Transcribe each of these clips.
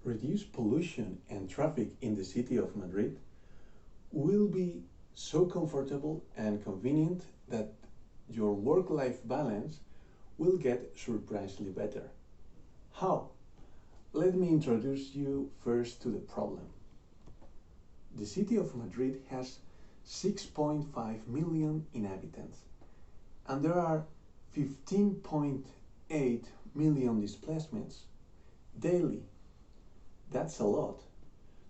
reduce pollution and traffic in the city of Madrid will be so comfortable and convenient that your work-life balance will get surprisingly better. How? Let me introduce you first to the problem. The city of Madrid has 6.5 million inhabitants, and there are 15.8 million displacements daily. That's a lot.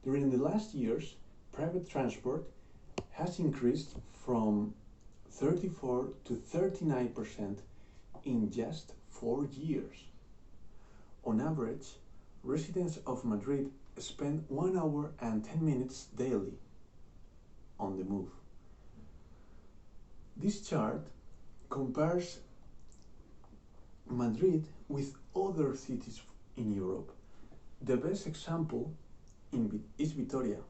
During the last years, private transport has increased from 34 to 39% in just 4 years. On average, residents of Madrid spend 1 hour and 10 minutes daily on the move. This chart compares Madrid with other cities in Europe. The best example is Vitoria,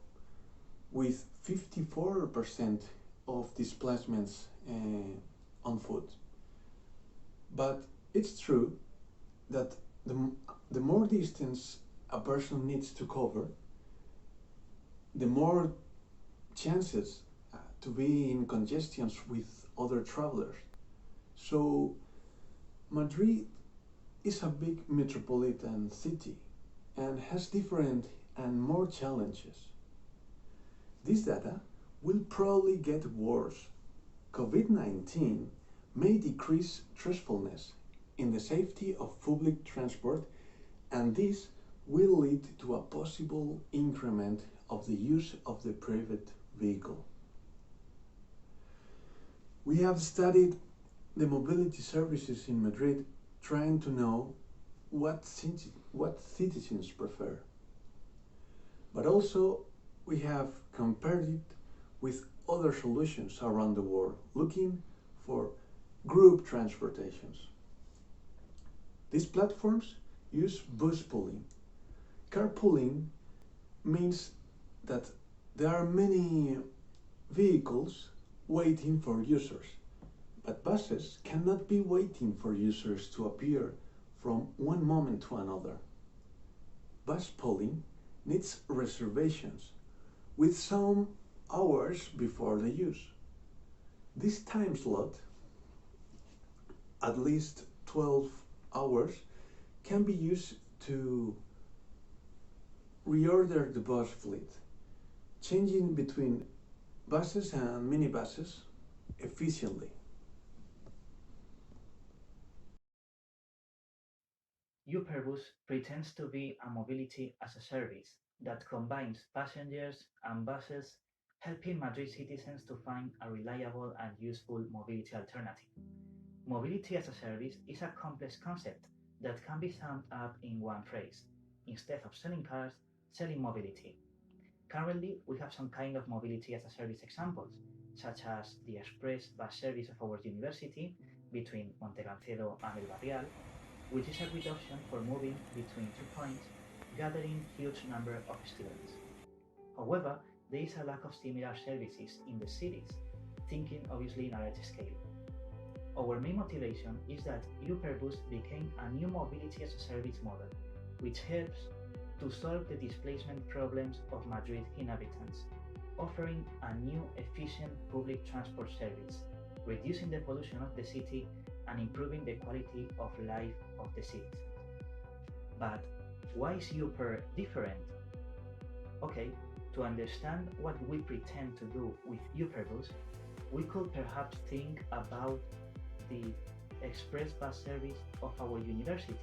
with 54% of displacements on foot. But it's true that the more distance a person needs to cover, the more chances to be in congestions with other travelers. So Madrid is a big metropolitan city and has different and more challenges. This data will probably get worse. COVID-19 may decrease trustfulness in the safety of public transport, and this will lead to a possible increment of the use of the private vehicle. We have studied the mobility services in Madrid, trying to know what citizens prefer. But also, we have compared it with other solutions around the world, looking for group transportations. These platforms use bus pooling. Carpooling means that there are many vehicles waiting for users, but buses cannot be waiting for users to appear from one moment to another. Bus pooling needs reservations with some hours before the use. This time slot, at least 12 hours, can be used to reorder the bus fleet, changing between buses and minibuses efficiently. uPerbus pretends to be a mobility as a service that combines passengers and buses, helping Madrid citizens to find a reliable and useful mobility alternative. Mobility as a service is a complex concept that can be summed up in one phrase. Instead of selling cars, selling mobility. Currently, we have some kind of mobility as a service examples, such as the express bus service of our university between Montegancedo and El Barrial, which is a great option for moving between 2 points, gathering huge number of students. However, there is a lack of similar services in the cities, thinking obviously in a large scale. Our main motivation is that uPerbus became a new mobility as a service model, which helps to solve the displacement problems of Madrid inhabitants, offering a new efficient public transport service, reducing the pollution of the city and improving the quality of life of the citizens. But why is uPer different? Okay, to understand what we pretend to do with uPerbus, we could perhaps think about the express bus service of our university,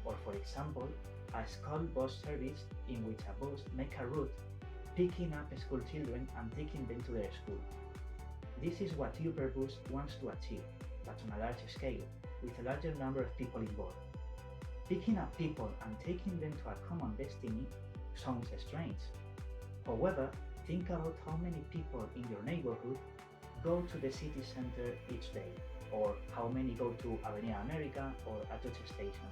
or for example, a school bus service in which a bus makes a route, picking up school children and taking them to their school. This is what uPerbus wants to achieve, but on a larger scale, with a larger number of people involved. Picking up people and taking them to a common destiny sounds strange. However, think about how many people in your neighborhood go to the city center each day, or how many go to Avenida America or Atocha Station.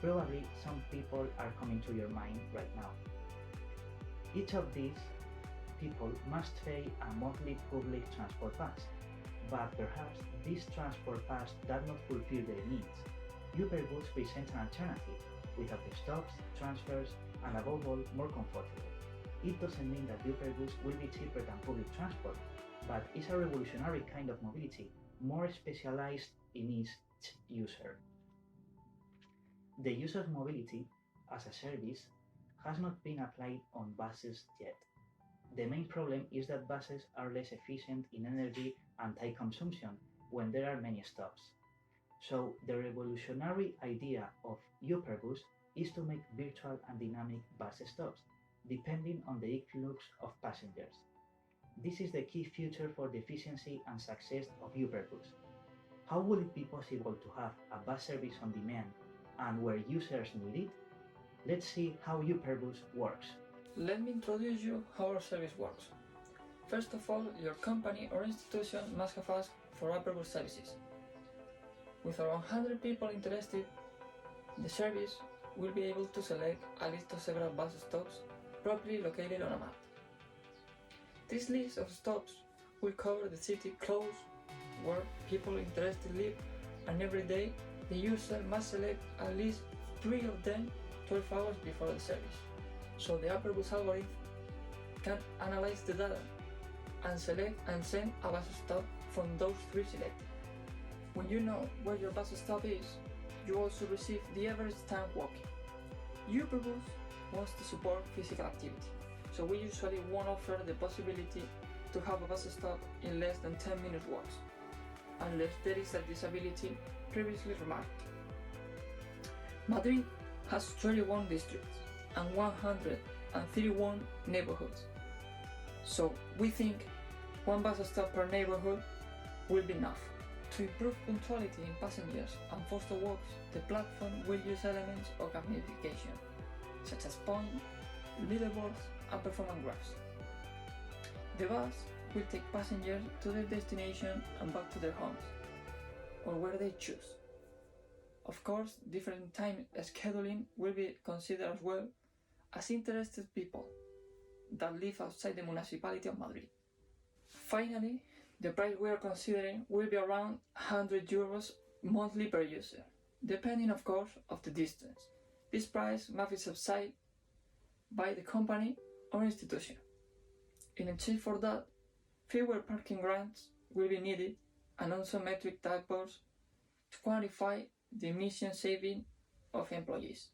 Probably some people are coming to your mind right now. Each of these people must pay a monthly public transport pass, but perhaps this transport pass does not fulfill their needs. uPerbus presents an alternative without the stops, transfers, and above all, more comfortable. It doesn't mean that uPerbus will be cheaper than public transport, but it's a revolutionary kind of mobility, more specialized in each user. The use of mobility as a service has not been applied on buses yet. The main problem is that buses are less efficient in energy and time consumption when there are many stops. So the revolutionary idea of uPerbus is to make virtual and dynamic bus stops, depending on the influx of passengers. This is the key feature for the efficiency and success of uPerbus. How will it be possible to have a bus service on demand and where users need it? Let's see how uPerbus works. Let me introduce you how our service works. First of all, your company or institution must have asked for uPerbus services. With around 100 people interested, the service will be able to select a list of several bus stops properly located on a map. This list of stops will cover the city close where people interested live, and every day the user must select at least 3 of them 12 hours before the service. So the uPerbus algorithm can analyze the data and select and send a bus stop from those 3 selected. When you know where your bus stop is, you also receive the average time walking. uPerbus wants to support physical activity, so we usually won't offer the possibility to have a bus stop in less than 10-minute walks, unless there is a disability previously remarked. Madrid has 21 districts and 131 neighborhoods, so we think one bus stop per neighborhood will be enough. To improve punctuality in passengers and foster walks, the platform will use elements of gamification, such as points, leaderboards, and performance graphs. The bus will take passengers to their destination and back to their homes, or where they choose. Of course, different time scheduling will be considered as well, as interested people that live outside the municipality of Madrid. Finally, the price we are considering will be around €100 monthly per user, depending of course of the distance. This price must be subsidized by the company or institution. In exchange for that, fewer parking grants will be needed and also metric types to quantify the emission saving of employees.